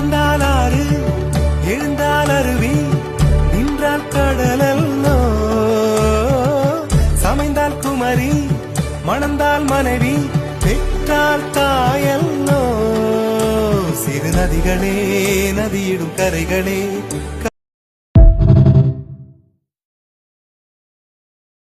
நடந்தால் ஆறு, எழுந்தால் அருவி, நின்றால் கடலல்லோ. சமைந்தால் குமரி, மணந்தால் மனைவி, பெற்றால் தாயல்லோ. சிறு நதிகளே, நதியிடும் கரைகளே,